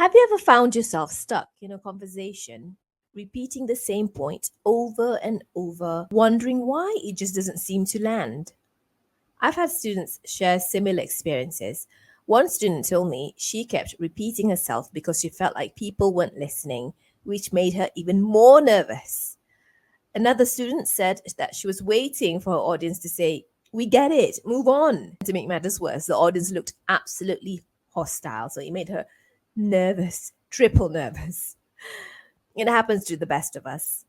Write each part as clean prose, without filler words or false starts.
Have you ever found yourself stuck in a conversation, repeating the same point over and over, wondering why it just doesn't seem to land? I've had students share similar experiences. One student told me she kept repeating herself because she felt like people weren't listening, which made her even more nervous. Another student said that she was waiting for her audience to say, "We get it, move on." To make matters worse, the audience looked absolutely hostile, so it made her nervous, triple nervous. It happens to the best of us.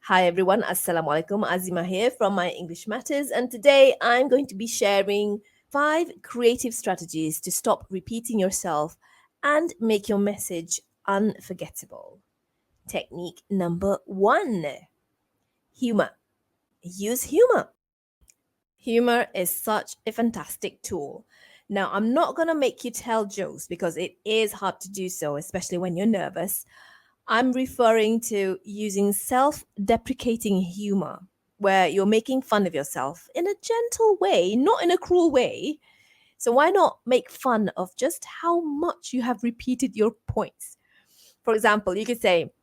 Hi everyone, Assalamu alaikum. Azimah here from My English Matters, and today I'm going to be sharing 5 creative strategies to stop repeating yourself and make your message unforgettable. Technique number 1: humor. Use humor. Humor is such a fantastic tool. Now, I'm not going to make you tell jokes because it is hard to do so, especially when you're nervous. I'm referring to using self-deprecating humor, where you're making fun of yourself in a gentle way, not in a cruel way. So why not make fun of just how much you have repeated your points? For example, you could say,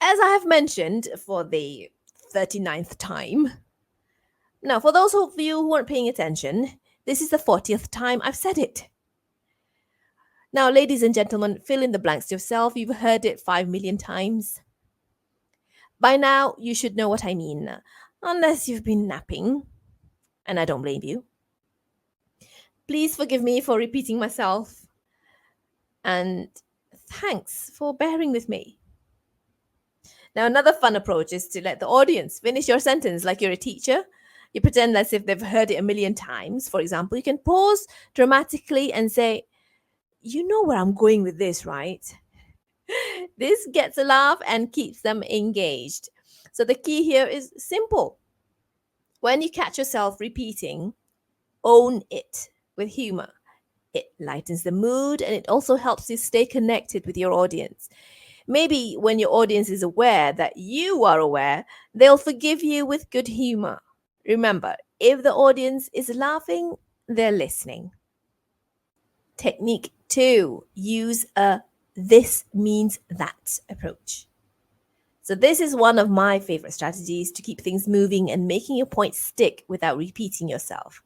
"As I have mentioned for the 39th time." Now, for those of you who aren't paying attention, this is the 40th time I've said it. Now, ladies and gentlemen, fill in the blanks yourself. You've heard it 5 million times. By now, you should know what I mean, unless you've been napping, and I don't blame you. Please forgive me for repeating myself, and thanks for bearing with me. Now, another fun approach is to let the audience finish your sentence like you're a teacher. You pretend as if they've heard it a million times. For example, you can pause dramatically and say, "You know where I'm going with this, right?" This gets a laugh and keeps them engaged. So the key here is simple. When you catch yourself repeating, own it with humor. It lightens the mood and it also helps you stay connected with your audience. Maybe when your audience is aware that you are aware, they'll forgive you with good humor. Remember, if the audience is laughing, they're listening. Technique 2: use a "this means that" approach. So this is one of my favorite strategies to keep things moving and making your point stick without repeating yourself.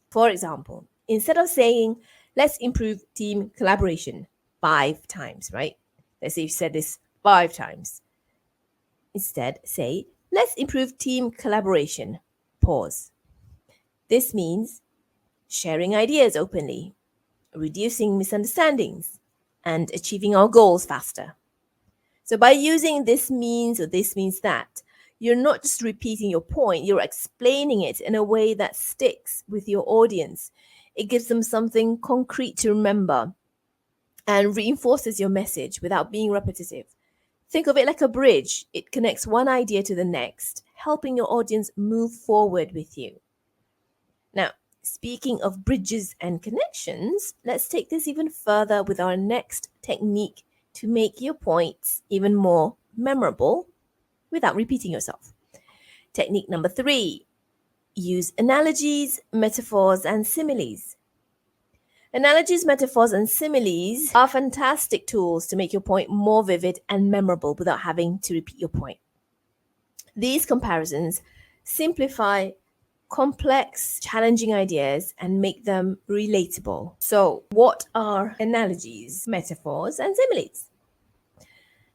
For example, instead of saying, "Let's improve team collaboration" 5 times, right? Let's say you said this 5 times. Instead, say, "Let's improve team collaboration." Pause. This means sharing ideas openly, reducing misunderstandings, and achieving our goals faster. So by using "this means" or "this means that," you're not just repeating your point, you're explaining it in a way that sticks with your audience. It gives them something concrete to remember and reinforces your message without being repetitive. Think of it like a bridge. It connects one idea to the next, helping your audience move forward with you. Now, speaking of bridges and connections, let's take this even further with our next technique to make your points even more memorable without repeating yourself. Technique number 3: use analogies, metaphors, and similes. Analogies, metaphors, and similes are fantastic tools to make your point more vivid and memorable without having to repeat your point. These comparisons simplify complex, challenging ideas and make them relatable. So, what are analogies, metaphors, and similes?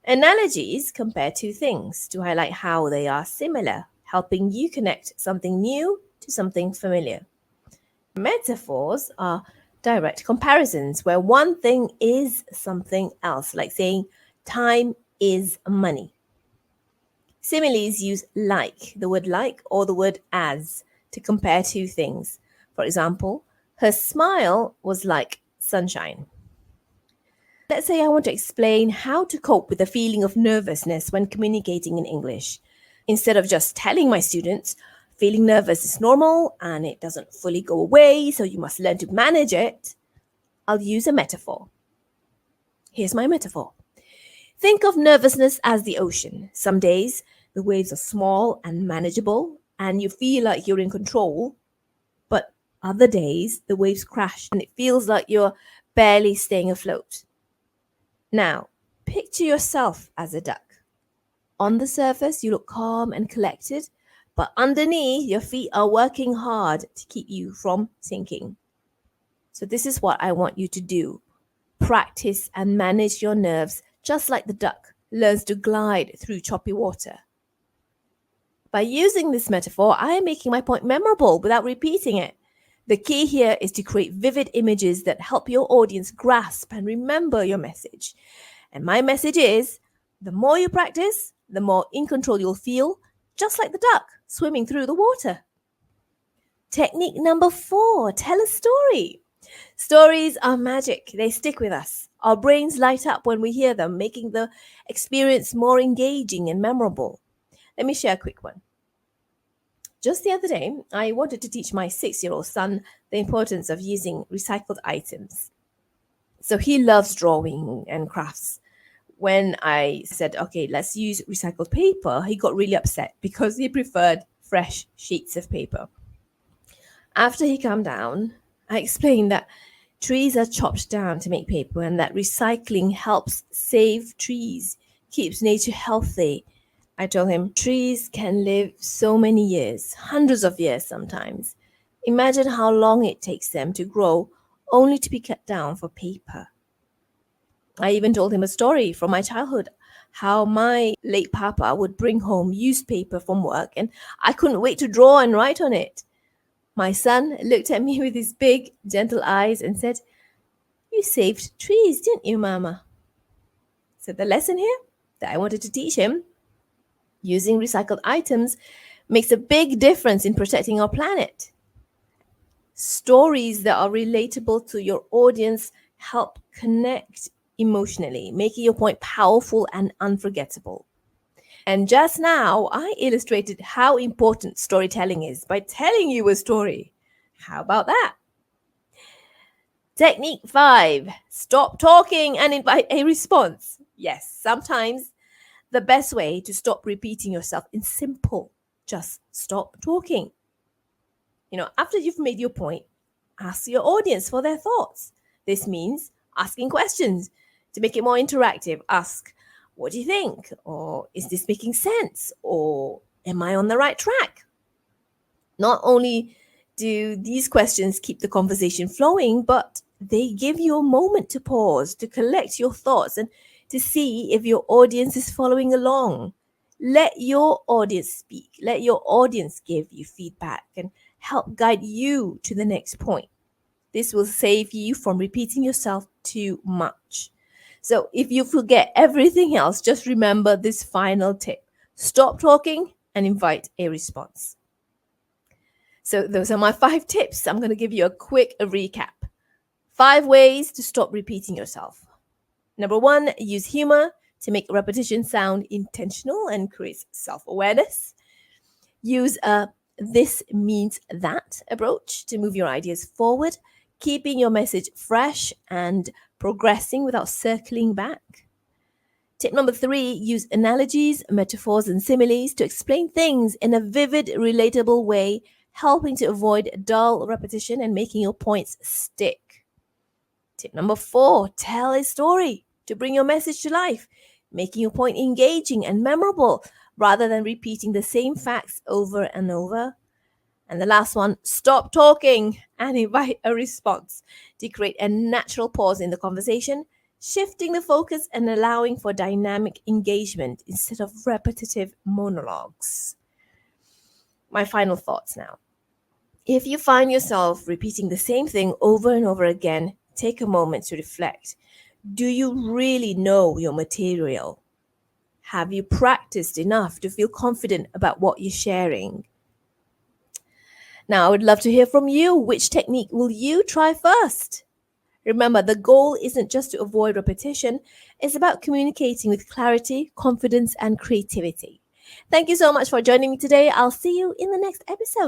Analogies compare two things to highlight how they are similar, helping you connect something new to something familiar. Metaphors are direct comparisons where one thing is something else, like saying time is money. Similes use like, the word like, or the word as to compare two things. For example, her smile was like sunshine. Let's say I want to explain how to cope with the feeling of nervousness when communicating in English. Instead of just telling my students, feeling nervous is normal and it doesn't fully go away, so you must learn to manage it, I'll use a metaphor. Here's my metaphor. Think of nervousness as the ocean. Some days, the waves are small and manageable, and you feel like you're in control. But other days, the waves crash, and it feels like you're barely staying afloat. Now, picture yourself as a duck. On the surface, you look calm and collected, but underneath, your feet are working hard to keep you from sinking. So, this is what I want you to do. Practice and manage your nerves just like the duck learns to glide through choppy water. By using this metaphor, I am making my point memorable without repeating it. The key here is to create vivid images that help your audience grasp and remember your message. And my message is, the more you practice, the more in control you'll feel, just like the duck swimming through the water. Technique number 4, tell a story. Stories are magic. They stick with us. Our brains light up when we hear them, making the experience more engaging and memorable. Let me share a quick one. Just the other day, I wanted to teach my 6-year-old son the importance of using recycled items. So he loves drawing and crafts. When I said, okay, let's use recycled paper, he got really upset because he preferred fresh sheets of paper. After he calmed down, I explained that trees are chopped down to make paper and that recycling helps save trees, keeps nature healthy. I told him trees can live so many years, hundreds of years sometimes. Imagine how long it takes them to grow only to be cut down for paper. I even told him a story from my childhood, how my late papa would bring home used paper from work and I couldn't wait to draw and write on it. My son looked at me with his big, gentle eyes and said, "You saved trees, didn't you, Mama?" So the lesson here that I wanted to teach him, using recycled items makes a big difference in protecting our planet. Stories that are relatable to your audience help connect emotionally, making your point powerful and unforgettable. And just now, I illustrated how important storytelling is by telling you a story. How about that? Technique 5, stop talking and invite a response. Yes, sometimes the best way to stop repeating yourself is simple. Just stop talking. After you've made your point, ask your audience for their thoughts. This means asking questions to make it more interactive. Ask, what do you think? Or is this making sense? Or am I on the right track? Not only do these questions keep the conversation flowing, but they give you a moment to pause, to collect your thoughts, and to see if your audience is following along. Let your audience speak. Let your audience give you feedback and help guide you to the next point. This will save you from repeating yourself too much. So if you forget everything else, just remember this final tip. Stop talking and invite a response. So those are my 5 tips. I'm going to give you a quick recap. 5 ways to stop repeating yourself. Number 1, use humor to make repetition sound intentional and create self-awareness. Use a this means that approach to move your ideas forward, keeping your message fresh and progressing without circling back. Tip number 3, use analogies, metaphors, and similes to explain things in a vivid, relatable way, helping to avoid dull repetition and making your points stick. Tip number 4, tell a story to bring your message to life, making your point engaging and memorable rather than repeating the same facts over and over. And the last one, stop talking and invite a response to create a natural pause in the conversation, shifting the focus and allowing for dynamic engagement instead of repetitive monologues. My final thoughts now. If you find yourself repeating the same thing over and over again, take a moment to reflect. Do you really know your material? Have you practiced enough to feel confident about what you're sharing? Now, I would love to hear from you. Which technique will you try first? Remember, the goal isn't just to avoid repetition. It's about communicating with clarity, confidence, and creativity. Thank you so much for joining me today. I'll see you in the next episode.